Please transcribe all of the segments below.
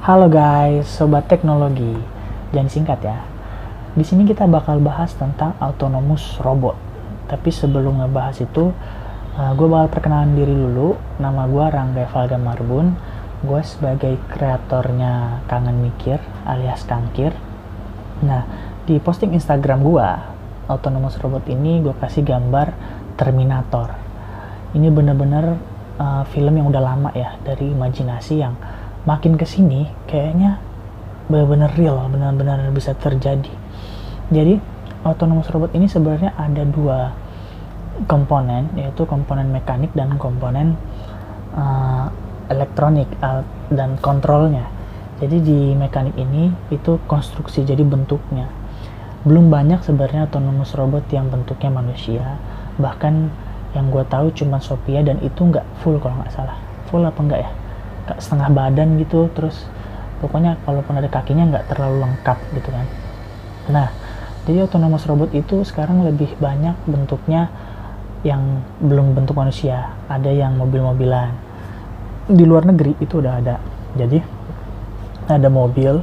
Halo guys, sobat teknologi. Jangan singkat ya. Di sini kita bakal bahas tentang autonomous robot. Tapi sebelum ngebahas itu, gue bakal perkenalan diri dulu. Nama gue Rangga Evalda Marbun. Gue sebagai kreatornya Kangen Mikir alias Kangkir. Nah, di posting Instagram gue, autonomous robot ini gue kasih gambar Terminator. Ini bener-bener film yang udah lama ya, dari imajinasi yang makin kesini kayaknya benar-benar real, benar-benar bisa terjadi. Jadi autonomous robot ini sebenarnya ada dua komponen, yaitu komponen mekanik dan komponen elektronik dan kontrolnya. Jadi di mekanik ini itu konstruksi, jadi bentuknya belum banyak sebenarnya autonomous robot yang bentuknya manusia. Bahkan yang gue tahu cuma Sophia, dan itu nggak full kalau nggak salah. Full apa enggak ya? Setengah badan gitu, terus pokoknya kalaupun ada kakinya nggak terlalu lengkap gitu kan. Nah, jadi autonomous robot itu sekarang lebih banyak bentuknya yang belum bentuk manusia. Ada yang mobil-mobilan. Di luar negeri itu udah ada. Jadi ada mobil,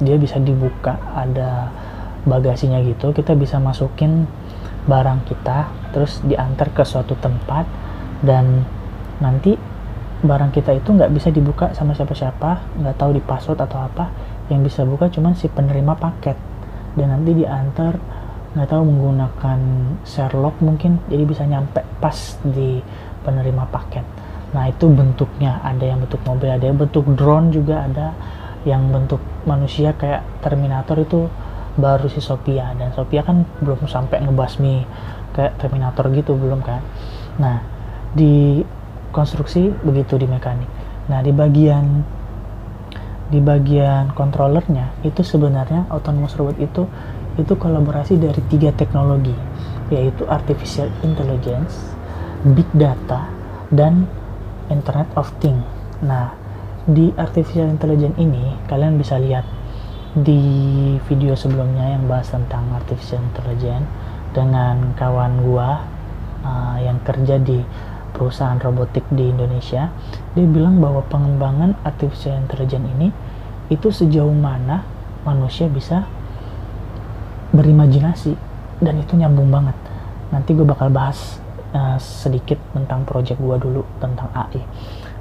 dia bisa dibuka, ada bagasinya gitu, kita bisa masukin barang kita, terus diantar ke suatu tempat, dan nanti barang kita itu nggak bisa dibuka sama siapa-siapa, nggak tahu di password atau apa, yang bisa buka cuman si penerima paket, dan nanti diantar nggak tahu menggunakan Sherlock mungkin, jadi bisa nyampe pas di penerima paket. Nah, itu bentuknya, ada yang bentuk mobil, ada yang bentuk drone, juga ada yang bentuk manusia kayak Terminator. Itu baru si Sophia, dan Sophia kan belum sampai ngebasmi kayak Terminator gitu, belum kan. Nah, di konstruksi begitu, di mekanik. Nah, di bagian controllernya itu sebenarnya autonomous robot itu kolaborasi dari 3 teknologi, yaitu artificial intelligence, big data, dan internet of things. Nah, di artificial intelligence ini kalian bisa lihat di video sebelumnya yang bahas tentang artificial intelligence dengan kawan gua yang kerja di perusahaan robotik di Indonesia. Dia bilang bahwa pengembangan artificial intelligence ini itu sejauh mana manusia bisa berimajinasi, dan itu nyambung banget. Nanti gue bakal bahas sedikit tentang project gue dulu tentang AI.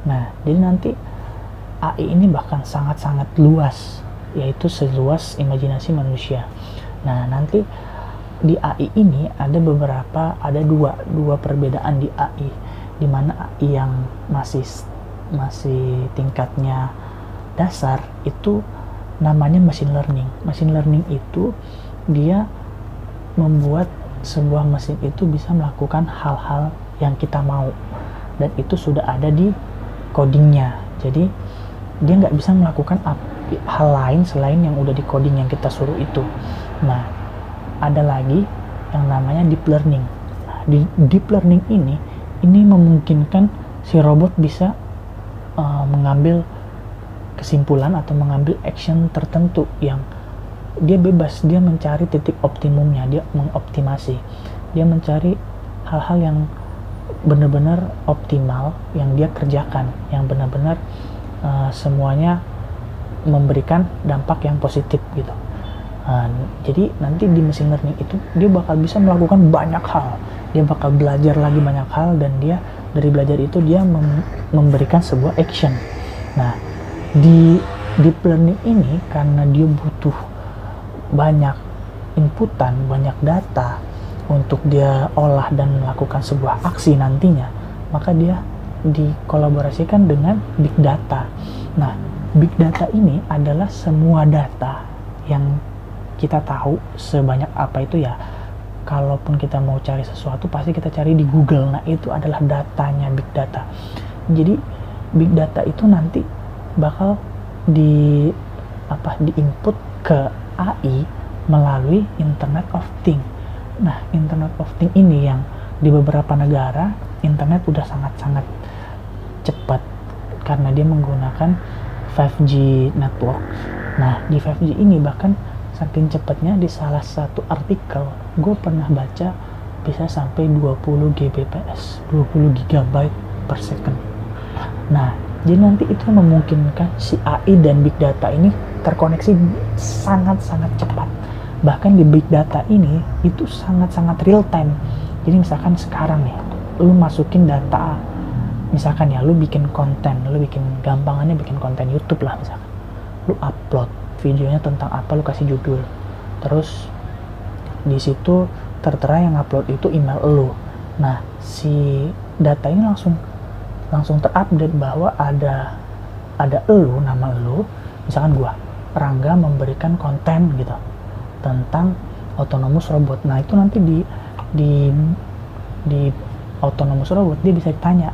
Nah, jadi nanti AI ini bahkan sangat-sangat luas, yaitu seluas imajinasi manusia. Nah, nanti di AI ini ada dua perbedaan di AI, di mana AI yang masih tingkatnya dasar itu namanya machine learning. Machine learning itu dia membuat sebuah mesin itu bisa melakukan hal-hal yang kita mau, dan itu sudah ada di codingnya. Jadi dia nggak bisa melakukan hal lain selain yang udah di coding yang kita suruh itu. Nah, ada lagi yang namanya deep learning. Nah, di deep learning ini memungkinkan si robot bisa mengambil kesimpulan atau mengambil action tertentu yang dia bebas, dia mencari titik optimumnya, dia mengoptimasi, dia mencari hal-hal yang benar-benar optimal yang dia kerjakan, yang benar-benar semuanya memberikan dampak yang positif gitu. Jadi nanti di machine learning itu dia bakal bisa melakukan banyak hal, dia bakal belajar lagi banyak hal, dan dia dari belajar itu dia memberikan sebuah action. Nah, di deep learning ini karena dia butuh banyak inputan, banyak data untuk dia olah dan melakukan sebuah aksi nantinya, maka dia dikolaborasikan dengan big data. Nah, big data ini adalah semua data yang kita tahu sebanyak apa itu ya. Kalaupun kita mau cari sesuatu pasti kita cari di Google. Nah, itu adalah datanya big data. Jadi big data itu nanti bakal diinput ke AI melalui Internet of Things. Nah, Internet of Things ini yang di beberapa negara internet udah sangat-sangat cepat karena dia menggunakan 5G network. Nah, di 5G ini bahkan saking cepatnya, di salah satu artikel gue pernah baca bisa sampai 20 Gbps, 20 GB per second. Nah, Jadi nanti itu memungkinkan si AI dan big data ini terkoneksi sangat-sangat cepat. Bahkan di big data ini itu sangat-sangat real time. Jadi misalkan sekarang nih, lu masukin data, misalkan ya lu bikin konten, lu bikin gampangannya bikin konten YouTube lah misalkan. Lu upload videonya tentang apa, lu kasih judul. Terus di situ tertera yang upload itu email lu. Nah, si data ini langsung terupdate bahwa ada elu, nama elu, misalkan gua Rangga memberikan konten gitu tentang autonomous robot. Nah itu nanti di autonomous robot dia bisa tanya,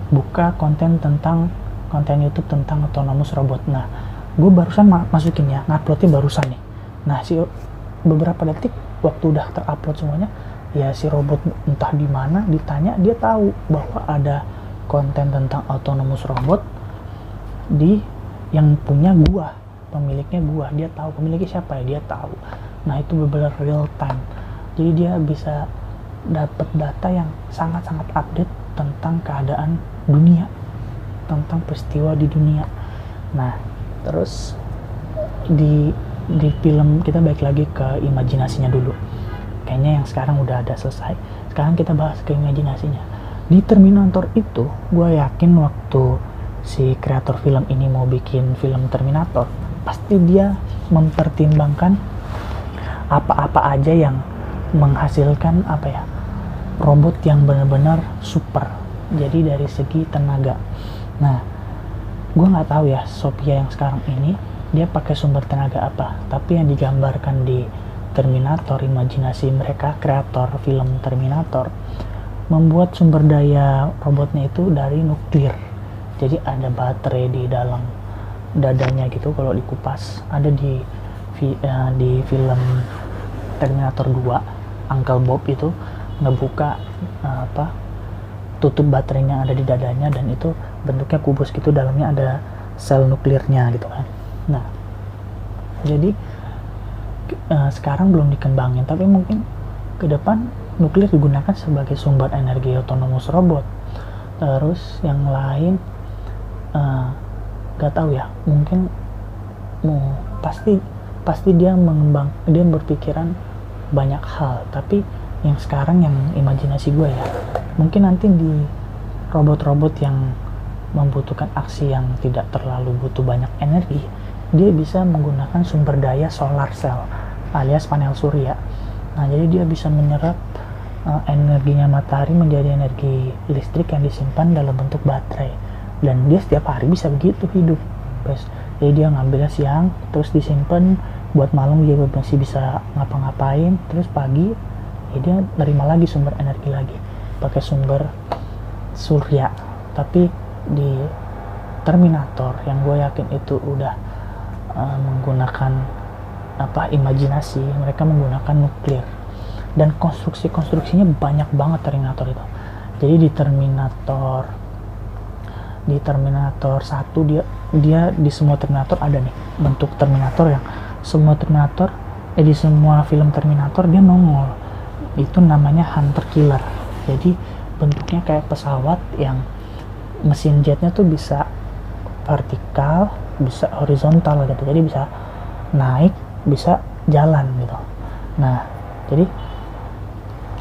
buka konten YouTube tentang autonomous robot. Nah gue barusan masukin ya, nguploadnya barusan nih. Nah si beberapa detik waktu udah terupload semuanya, ya si robot entah di mana ditanya, dia tahu bahwa ada konten tentang autonomous robot yang punya gua, pemiliknya gua, dia tahu pemiliknya siapa ya, dia tahu. Nah itu benar-benar real time, jadi dia bisa dapat data yang sangat-sangat update tentang keadaan dunia, tentang peristiwa di dunia. Nah terus di film kita balik lagi ke imajinasinya dulu, kayaknya yang sekarang udah ada selesai. Sekarang kita bahas ke imajinasinya. Di Terminator itu, gue yakin waktu si kreator film ini mau bikin film Terminator, pasti dia mempertimbangkan apa-apa aja yang menghasilkan robot yang benar-benar super. Jadi dari segi tenaga. Nah, gue nggak tahu ya Sophia yang sekarang ini dia pakai sumber tenaga apa, tapi yang digambarkan di Terminator, imajinasi mereka, kreator film Terminator, membuat sumber daya robotnya itu dari nuklir. Jadi ada baterai di dalam dadanya gitu, kalau dikupas ada di film Terminator 2, Uncle Bob itu ngebuka tutup baterainya ada di dadanya, dan itu bentuknya kubus gitu, dalamnya ada sel nuklirnya gitu kan. Nah jadi sekarang belum dikembangin, tapi mungkin ke depan nuklir digunakan sebagai sumber energi autonomous robot. Terus yang lain gak tahu ya, mungkin pasti dia berpikiran banyak hal. Tapi yang sekarang yang imajinasi gue ya, mungkin nanti di robot-robot yang membutuhkan aksi yang tidak terlalu butuh banyak energi, dia bisa menggunakan sumber daya solar cell alias panel surya. Nah jadi dia bisa menyerap energinya matahari menjadi energi listrik yang disimpan dalam bentuk baterai, dan dia setiap hari bisa begitu hidup. Jadi dia ngambilnya siang terus disimpan buat malam, dia masih bisa ngapa-ngapain, terus pagi ya dia nerima lagi sumber energi lagi pakai sumber surya. Tapi di Terminator yang gue yakin itu udah menggunakan imajinasi, mereka menggunakan nuklir, dan konstruksinya banyak banget Terminator itu. Jadi di Terminator 1 dia di semua Terminator ada nih bentuk Terminator yang di semua film Terminator dia nongol. Itu namanya Hunter Killer. Jadi bentuknya kayak pesawat yang mesin jetnya tuh bisa vertikal, bisa horizontal gitu. Jadi bisa naik, bisa jalan gitu. Nah, jadi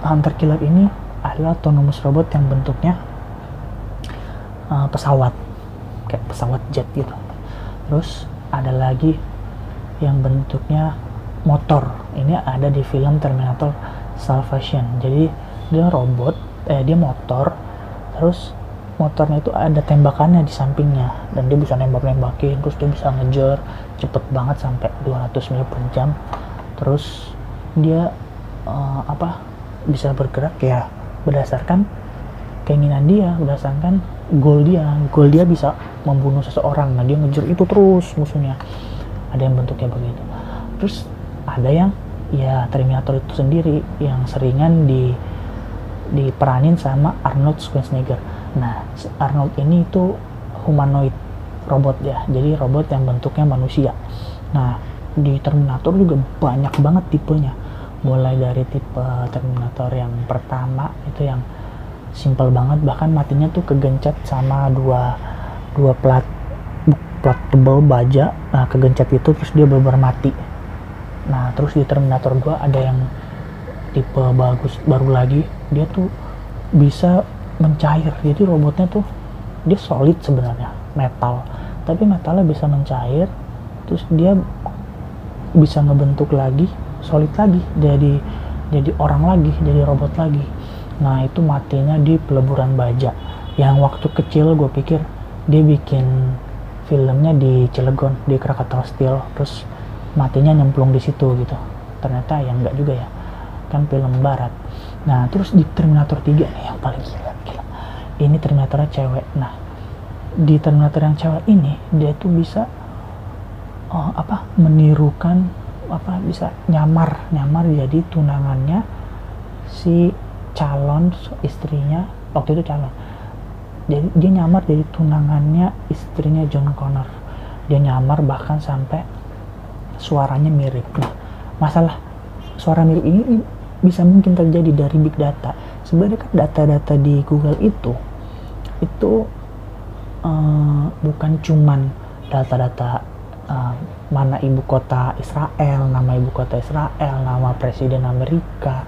Hunter Killer ini adalah autonomous robot yang bentuknya pesawat, kayak pesawat jet gitu. Terus ada lagi yang bentuknya motor. Ini ada di film Terminator Salvation. Jadi dia dia motor, terus motornya itu ada tembakannya di sampingnya, dan dia bisa nembak-nembakin, terus dia bisa ngejar cepet banget sampai 200 mil per jam. Terus dia bisa bergerak ya berdasarkan keinginan dia, berdasarkan goal dia bisa membunuh seseorang. Nah dia ngejar itu terus musuhnya. Ada yang bentuknya begitu. Terus ada yang ya Terminator itu sendiri yang seringan diperanin sama Arnold Schwarzenegger. Nah Arnold ini itu humanoid robot ya, jadi robot yang bentuknya manusia. Nah di Terminator juga banyak banget tipenya, mulai dari tipe Terminator yang pertama itu yang simple banget, bahkan matinya tuh kegencet sama dua dua plat tebal baja, nah kegencet itu terus dia benar-benar mati. Nah terus di Terminator 2 ada yang tipe baru lagi, dia tuh bisa mencair. Jadi robotnya tuh dia solid sebenarnya, metal, tapi metalnya bisa mencair, terus dia bisa ngebentuk lagi, solid lagi, jadi orang lagi, jadi robot lagi. Nah itu matinya di peleburan baja, yang waktu kecil gue pikir dia bikin filmnya di Cilegon, di Krakatau Steel, terus matinya nyemplung di situ gitu. Ternyata yang enggak juga ya, kan film barat. Nah terus di Terminator 3 nih yang paling gila. Ini Terminatornya cewek. Nah di Terminator yang cewek ini dia tuh bisa menirukan, bisa nyamar jadi tunangannya si calon istrinya, waktu itu calon. Jadi dia nyamar jadi tunangannya istrinya John Connor. Dia nyamar bahkan sampai suaranya mirip. Nah, masalah suara mirip ini bisa mungkin terjadi dari big data. Sebenarnya kan data-data di Google itu bukan cuman data-data mana ibu kota Israel, nama ibu kota Israel, nama presiden Amerika,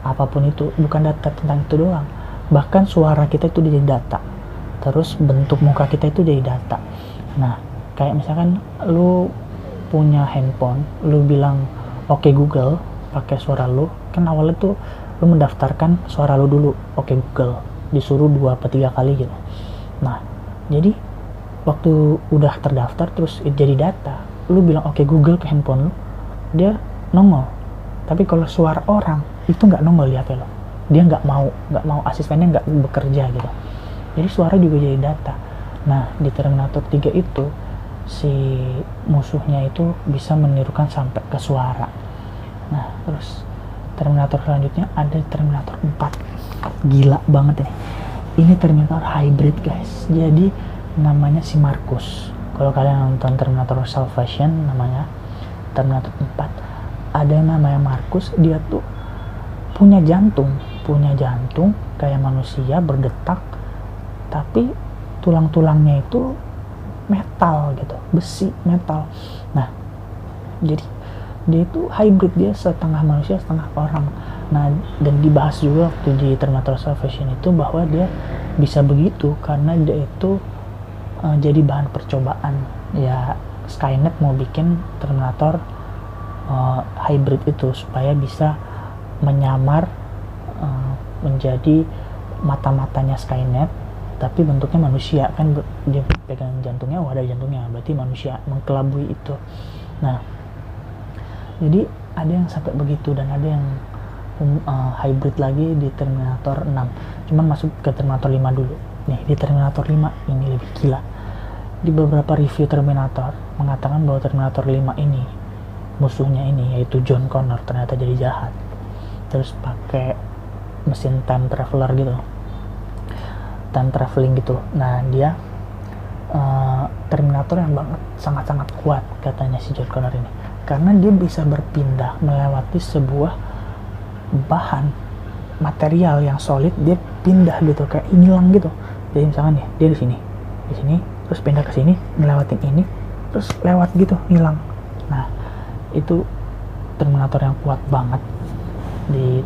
apapun itu, bukan data tentang itu doang. Bahkan suara kita itu jadi data, terus bentuk muka kita itu jadi data. Nah kayak misalkan lu punya handphone, lu bilang oke Google pakai suara lu, kan awalnya tuh lu mendaftarkan suara lu dulu, oke Google, disuruh 2-3 kali gitu. Nah jadi waktu udah terdaftar terus jadi data, lu bilang oke Google ke handphone lu, dia nongol. Tapi kalau suara orang itu nggak nongol di HP lo, dia nggak mau asistennya nggak bekerja gitu. Jadi suara juga jadi data. Nah di Terminator 3 itu si musuhnya itu bisa menirukan sampai ke suara. Nah terus Terminator selanjutnya ada Terminator 4. Gila banget ini Terminator hybrid guys. Jadi namanya si Marcus. Kalau kalian nonton Terminator Salvation, namanya Terminator 4, ada yang namanya Marcus. Dia tuh punya jantung kayak manusia berdetak, tapi tulang-tulangnya itu metal gitu, besi metal. Nah jadi dia itu hybrid, dia setengah manusia setengah orang. Nah dan dibahas juga waktu di Terminator Salvation itu bahwa dia bisa begitu karena dia itu jadi bahan percobaan ya. Skynet mau bikin Terminator hybrid itu supaya bisa menyamar menjadi mata-matanya Skynet, tapi bentuknya manusia. Kan dia pegang jantungnya, ada jantungnya, berarti manusia, mengkelabui itu. Nah jadi ada yang sampai begitu, dan ada yang hybrid lagi di Terminator 6. Cuman masuk ke Terminator 5 dulu. Nih di Terminator 5 ini lebih gila. Di beberapa review Terminator mengatakan bahwa Terminator 5 ini musuhnya ini yaitu John Connor ternyata jadi jahat, terus pakai mesin time traveler gitu, time traveling gitu. Nah dia Terminator yang banget sangat-sangat kuat katanya si John Connor ini, karena dia bisa berpindah melewati sebuah bahan material yang solid, dia pindah gitu kayak hilang gitu. Jadi misalkan nih dia di sini terus pindah ke sini, ngelewatin ini terus lewat gitu hilang. Nah itu Terminator yang kuat banget.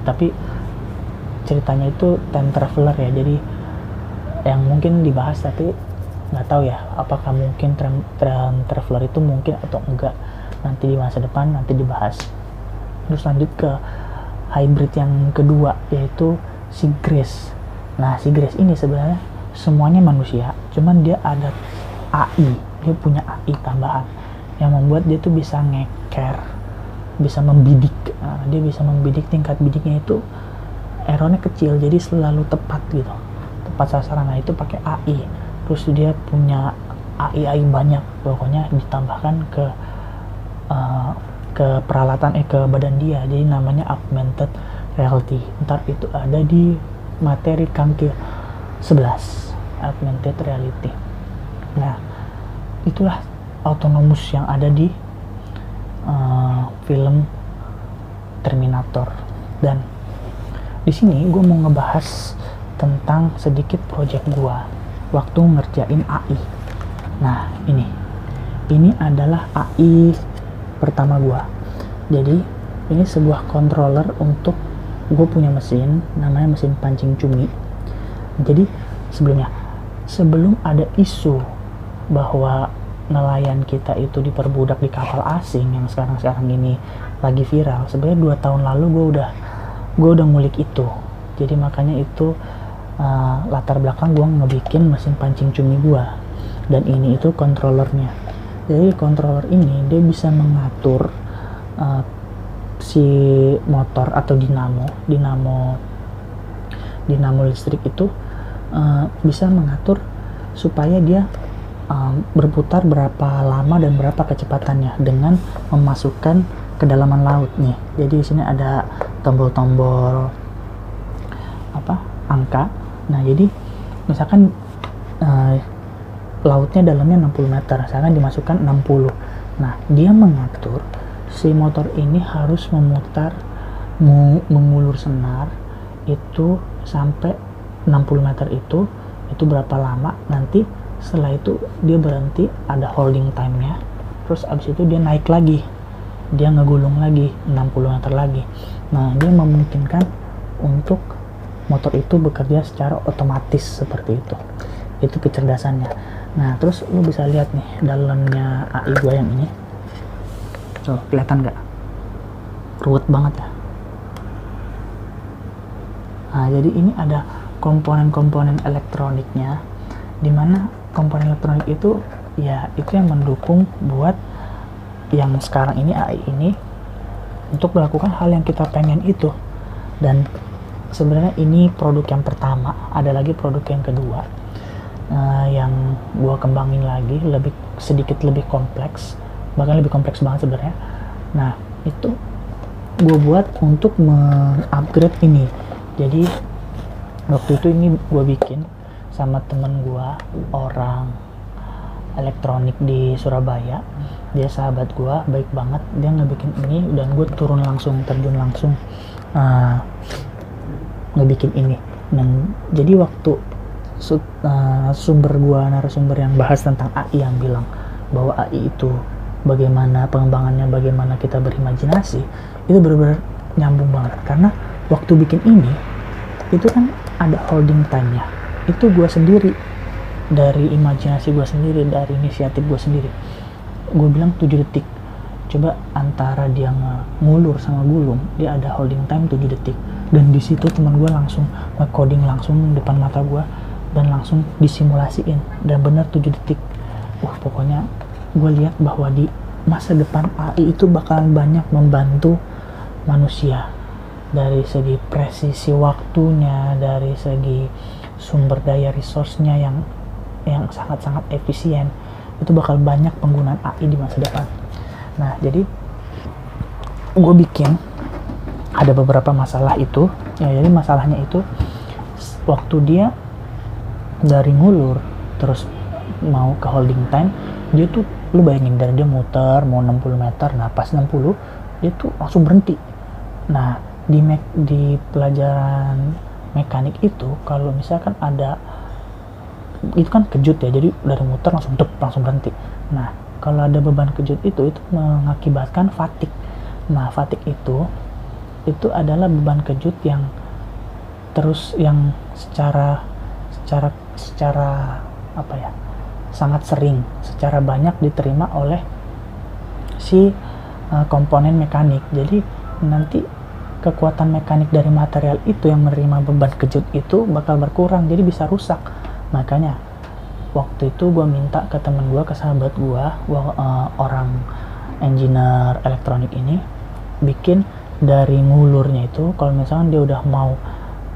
Tapi ceritanya itu time traveler ya, jadi yang mungkin dibahas, tapi nggak tahu ya apakah mungkin time traveler itu mungkin atau enggak, nanti di masa depan nanti dibahas. Terus lanjut ke hybrid yang kedua yaitu si Grace. Nah si Grace ini sebenarnya semuanya manusia, cuman dia ada AI, dia punya AI tambahan yang membuat dia tuh bisa ngeker, bisa membidik. Dia bisa membidik, tingkat bidiknya itu errornya kecil, jadi selalu tepat gitu, tepat sasaran. Nah itu pakai AI. Terus dia punya AI banyak, pokoknya ditambahkan ke peralatan ke badan dia, jadi namanya augmented reality. Ntar itu ada di materi Kangkil 11, augmented reality. Nah itulah autonomous yang ada di film Terminator. Dan di sini gue mau ngebahas tentang sedikit project gue waktu ngerjain AI. Nah, ini adalah AI pertama gua. Jadi ini sebuah controller untuk gue punya mesin, namanya mesin pancing cumi. Jadi sebelum ada isu bahwa nelayan kita itu diperbudak di kapal asing yang sekarang ini lagi viral, sebenarnya 2 tahun lalu gue udah ngulik itu. Jadi makanya itu latar belakang gue ngebikin mesin pancing cumi gue. Dan ini itu controllernya. Jadi controller ini dia bisa mengatur si motor atau dinamo listrik itu bisa mengatur supaya dia berputar berapa lama dan berapa kecepatannya dengan memasukkan kedalaman laut nih. Jadi di sini ada tombol-tombol angka. Nah, jadi misalkan lautnya dalamnya 60 meter, misalkan dimasukkan 60. Nah, dia mengatur si motor ini harus memutar mengulur senar itu sampai 60 meter itu berapa lama, nanti setelah itu dia berhenti, ada holding time-nya, terus abis itu dia naik lagi, dia ngegulung lagi 60 meter lagi. Nah, dia memungkinkan untuk motor itu bekerja secara otomatis seperti itu kecerdasannya. Nah, terus lu bisa lihat nih dalamnya AI gua yang ini. Tuh, kelihatan nggak? Ruwet banget ya. Nah, jadi ini ada komponen-komponen elektroniknya, dimana komponen elektronik itu ya itu yang mendukung buat yang sekarang ini AI ini untuk melakukan hal yang kita pengen itu. Dan sebenarnya ini produk yang pertama, ada lagi produk yang kedua yang gua kembangin lagi, sedikit lebih kompleks, bahkan lebih kompleks banget sebenarnya. Nah, itu gue buat untuk mengupgrade ini. Jadi waktu itu ini gue bikin sama temen gue, orang elektronik di Surabaya. Dia sahabat gue, baik banget. Dia ngebikin ini dan gue terjun langsung ngebikin ini. Dan jadi waktu narasumber yang bahas tentang AI yang bilang bahwa AI itu bagaimana pengembangannya, bagaimana kita berimajinasi, itu benar-benar nyambung banget. Karena waktu bikin ini itu kan ada holding time-nya, itu gue sendiri, dari imajinasi gue sendiri, dari inisiatif gue sendiri. Gue bilang 7 detik, coba antara dia ngulur sama gulung, dia ada holding time 7 detik. Dan di situ teman gue langsung nge-coding langsung depan mata gue dan langsung disimulasiin, dan benar 7 detik. Pokoknya gue lihat bahwa di masa depan AI itu bakalan banyak membantu manusia dari segi presisi waktunya, dari segi sumber daya resource-nya yang sangat-sangat efisien. Itu bakal banyak penggunaan AI di masa depan. Nah, jadi gue bikin ada beberapa masalah itu ya. Jadi masalahnya itu waktu dia dari ngulur terus mau ke holding time, dia tuh lu bayangin dari dia muter mau 60 meter, nah pas 60 dia tuh langsung berhenti. Nah, di pelajaran mekanik itu kalau misalkan ada itu kan kejut ya, jadi dari muter langsung berhenti. Nah, kalau ada beban kejut itu mengakibatkan fatigue. Nah, fatigue itu adalah beban kejut yang terus yang secara sangat sering, secara banyak diterima oleh si komponen mekanik. Jadi nanti kekuatan mekanik dari material itu yang menerima beban kejut itu bakal berkurang, jadi bisa rusak. Makanya waktu itu gue minta ke temen gue, ke sahabat gue, orang engineer elektronik ini, bikin dari ngulurnya itu, kalau misalkan dia udah mau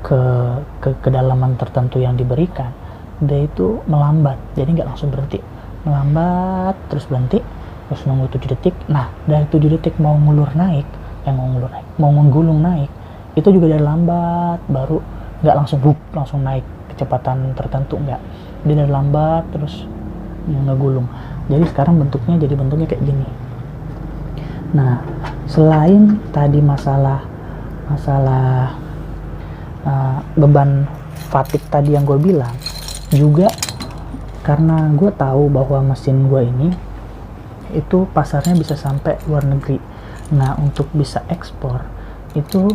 ke kedalaman tertentu yang diberikan, dia itu melambat, jadi nggak langsung berhenti, melambat terus berhenti, terus nunggu 7 detik. Nah, dari 7 detik mau menggulung naik, itu juga dari lambat, baru nggak langsung naik kecepatan tertentu, nggak, dia dari lambat terus ngegulung. Jadi sekarang bentuknya kayak gini. Nah, selain tadi masalah beban fatigue tadi yang gue bilang, juga karena gue tahu bahwa mesin gue ini itu pasarnya bisa sampai luar negeri. Nah, untuk bisa ekspor itu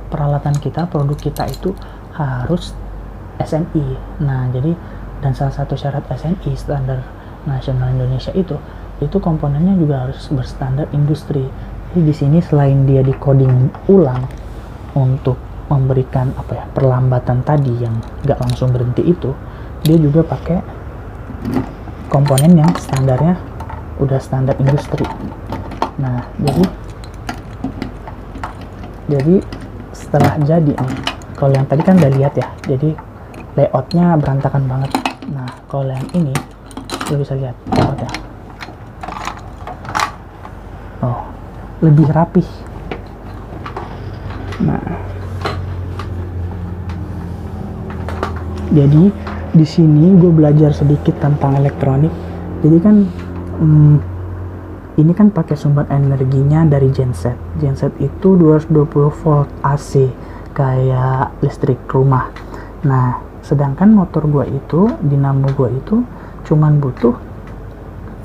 peralatan kita, produk kita itu harus SNI. Nah, jadi dan salah satu syarat SNI, standar nasional Indonesia, itu komponennya juga harus berstandar industri. Jadi di sini selain dia di coding ulang untuk memberikan perlambatan tadi yang nggak langsung berhenti itu, dia juga pakai komponen yang standarnya udah standar industri. Nah, jadi setelah jadi nih, kalau yang tadi kan udah lihat ya, jadi layoutnya berantakan banget. Nah, kalau yang ini lo bisa lihat layoutnya, lebih rapih. Nah, jadi di sini gue belajar sedikit tentang elektronik. Jadi kan ini kan pakai sumber energinya dari genset. Genset itu 220 volt AC kayak listrik rumah. Nah, sedangkan motor gua itu, dinamo gua itu cuman butuh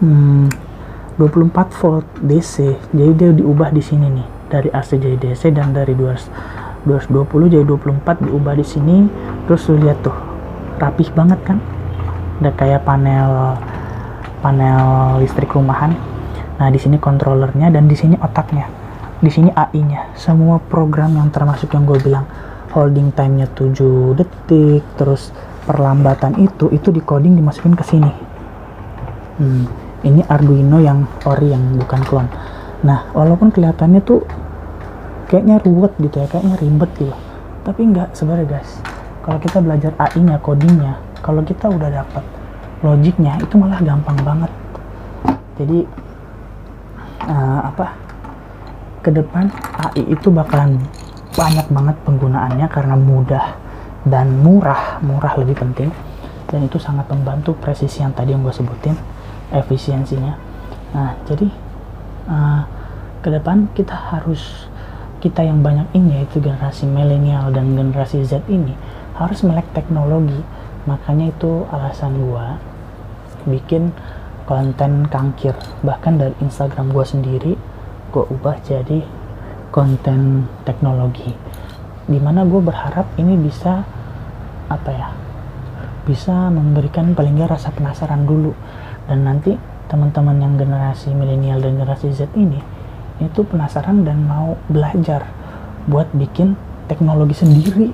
24 volt DC. Jadi dia diubah di sini nih, dari AC jadi DC, dan dari 220 jadi 24 diubah di sini. Terus lu lihat tuh, rapih banget kan? Udah kayak panel listrik rumahan. Nah, di sini kontrolernya dan di sini otaknya. Di sini AI-nya. Semua program yang termasuk yang gue bilang holding time-nya 7 detik, terus perlambatan itu di coding dimasukin ke sini. Ini Arduino yang ori, yang bukan klon. Nah, walaupun kelihatannya tuh kayaknya ruwet gitu ya, kayaknya ribet gitu. Tapi enggak sebenarnya guys. Kalau kita belajar AI-nya, codingnya, kalau kita udah dapat logiknya, itu malah gampang banget. Jadi ke depan AI itu bakalan banyak banget penggunaannya karena mudah dan murah lebih penting, dan itu sangat membantu presisi yang tadi yang gue sebutin, efisiensinya. Nah, jadi ke depan kita yang banyak ini, yaitu generasi milenial dan generasi Z ini, harus melek teknologi. Makanya itu alasan gue bikin konten kangkir. Bahkan dari Instagram gue sendiri gue ubah jadi konten teknologi, dimana gue berharap ini bisa bisa memberikan paling nggak rasa penasaran dulu, dan nanti teman-teman yang generasi milenial dan generasi Z ini itu penasaran dan mau belajar buat bikin teknologi sendiri.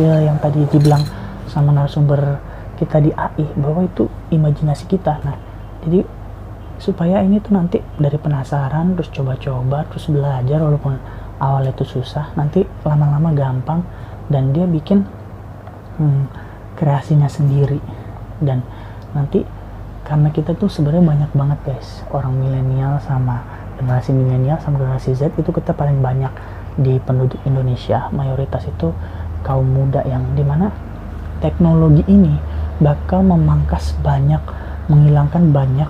Yang tadi dibilang sama narasumber kita di AI bahwa itu imajinasi kita. Nah, jadi supaya ini tuh nanti dari penasaran, terus coba-coba, terus belajar, walaupun awalnya itu susah, nanti lama-lama gampang, dan dia bikin kreasinya sendiri. Dan nanti karena kita tuh sebenarnya banyak banget guys, orang milenial sama generasi Z itu kita paling banyak di penduduk Indonesia, mayoritas itu kaum muda, yang dimana teknologi ini bakal menghilangkan banyak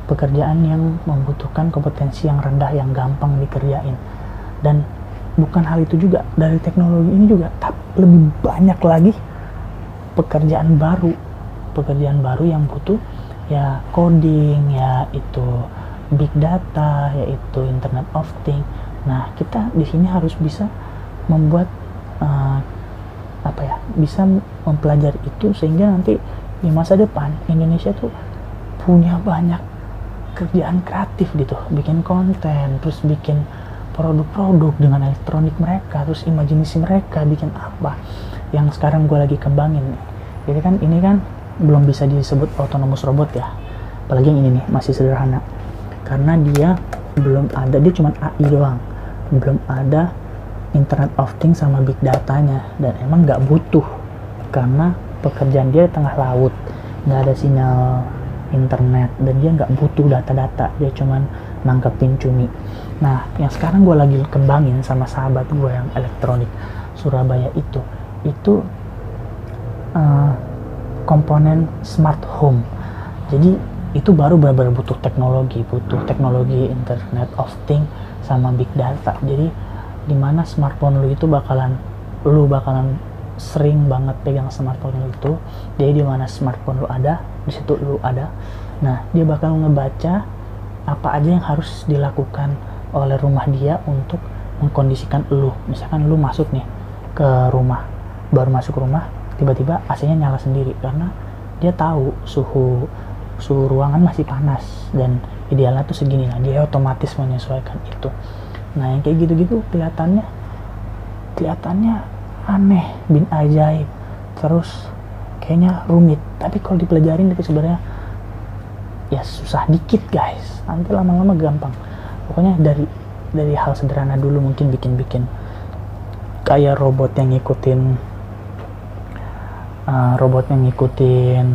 pekerjaan yang membutuhkan kompetensi yang rendah, yang gampang dikerjain. Dan bukan hal itu juga, dari teknologi ini juga lebih banyak lagi pekerjaan baru yang butuh ya coding, yaitu big data, yaitu Internet of Things. Nah, kita di sini harus bisa membuat bisa mempelajari itu, sehingga nanti di masa depan Indonesia tuh punya banyak kerjaan kreatif gitu, bikin konten, terus bikin produk-produk dengan elektronik mereka, terus imajinasi mereka bikin apa yang sekarang gue lagi kembangin. Jadi kan ini kan belum bisa disebut autonomous robot ya, apalagi yang ini nih masih sederhana, karena dia belum ada, dia cuma AI doang, belum ada Internet of Things sama big datanya, dan emang nggak butuh karena pekerjaan dia di tengah laut, nggak ada sinyal internet, dan dia nggak butuh data-data, dia cuman nangkepin cumi. Nah, yang sekarang gue lagi kembangin sama sahabat gue yang elektronik Surabaya itu komponen smart home. Jadi itu baru benar-benar butuh teknologi Internet of Things sama big data. Jadi dimana smartphone lu itu bakalan sering banget pegang smartphone lu itu, jadi di mana smartphone lu ada, di situ lu ada. Nah, dia bakal ngebaca apa aja yang harus dilakukan oleh rumah dia untuk mengkondisikan lu. Misalkan lu masuk nih ke rumah, baru masuk rumah, tiba-tiba AC-nya nyala sendiri karena dia tahu suhu ruangan masih panas dan idealnya tuh segini. Nah, dia otomatis menyesuaikan itu. Nah, yang kayak gitu-gitu kelihatannya aneh, bin ajaib, terus kayaknya rumit, tapi kalau dipelajarin itu sebenarnya ya susah dikit guys, nanti lama-lama gampang. Pokoknya dari hal sederhana dulu, mungkin bikin kayak robot yang ngikutin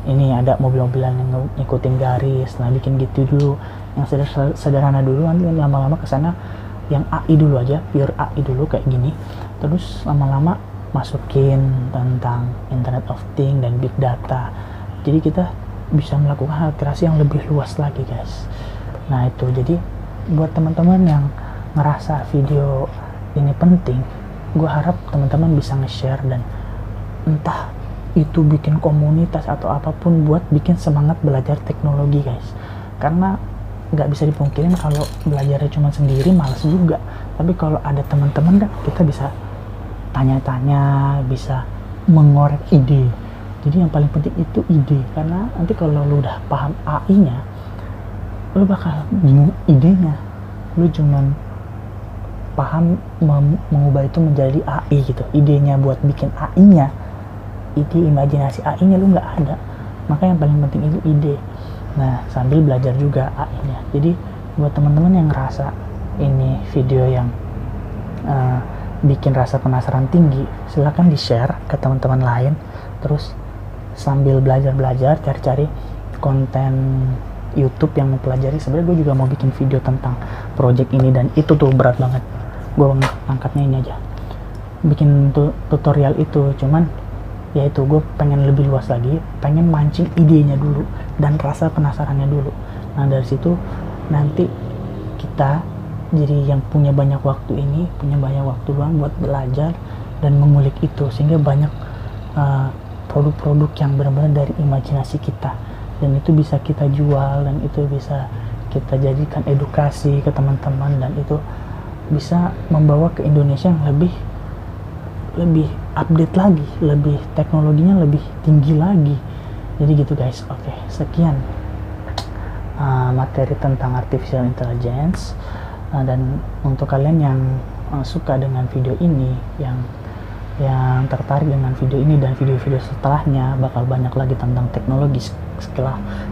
ini, ada mobil-mobilan yang ngikutin garis. Nah, bikin gitu dulu yang sederhana dulu, nanti lama-lama kesana yang AI dulu aja, pure AI dulu kayak gini, terus lama-lama masukin tentang Internet of Things dan Big Data, jadi kita bisa melakukan alterasi yang lebih luas lagi guys. Nah itu, jadi buat teman-teman yang ngerasa video ini penting, gue harap teman-teman bisa nge-share, dan entah itu bikin komunitas atau apapun buat bikin semangat belajar teknologi guys. Karena nggak bisa dipungkirin kalau belajarnya cuma sendiri malas juga, tapi kalau ada teman-teman kan kita bisa tanya-tanya, bisa mengorek ide. Jadi yang paling penting itu ide, karena nanti kalau lu udah paham AI-nya, lu bakal bingung idenya. Lu cuman paham mengubah itu menjadi AI gitu, idenya buat bikin AI-nya, ide imajinasi AI-nya lu nggak ada. Maka yang paling penting itu ide. Nah, sambil belajar juga AI-nya. Jadi buat teman-teman yang ngerasa ini video yang bikin rasa penasaran tinggi, silahkan di-share ke teman-teman lain. Terus sambil belajar cari-cari konten YouTube yang mempelajari. Sebenarnya gue juga mau bikin video tentang project ini, dan itu tuh berat banget. Gue angkatnya ini aja, bikin tutorial itu. Cuman ya itu, gue pengen lebih luas lagi, pengen mancing idenya dulu dan rasa penasarannya dulu. Nah dari situ nanti kita jadi yang punya banyak waktu luang buat belajar dan mengulik itu, sehingga banyak produk-produk yang benar-benar dari imajinasi kita, dan itu bisa kita jual, dan itu bisa kita jadikan edukasi ke teman-teman, dan itu bisa membawa ke Indonesia yang lebih update lagi, lebih teknologinya lebih tinggi lagi. Jadi gitu guys. Oke, sekian materi tentang artificial intelligence, dan untuk kalian yang suka dengan video ini, yang tertarik dengan video ini dan video-video setelahnya, bakal banyak lagi tentang teknologi.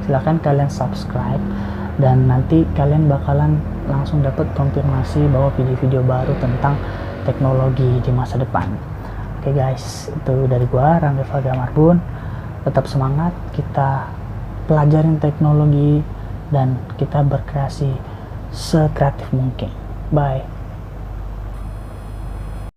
Silahkan kalian subscribe, dan nanti kalian bakalan langsung dapat konfirmasi bahwa video-video baru tentang teknologi di masa depan. Oke guys, itu dari gua, Rangga Marbun. Tetap semangat, kita pelajarin teknologi dan kita berkreasi sekreatif mungkin. Bye.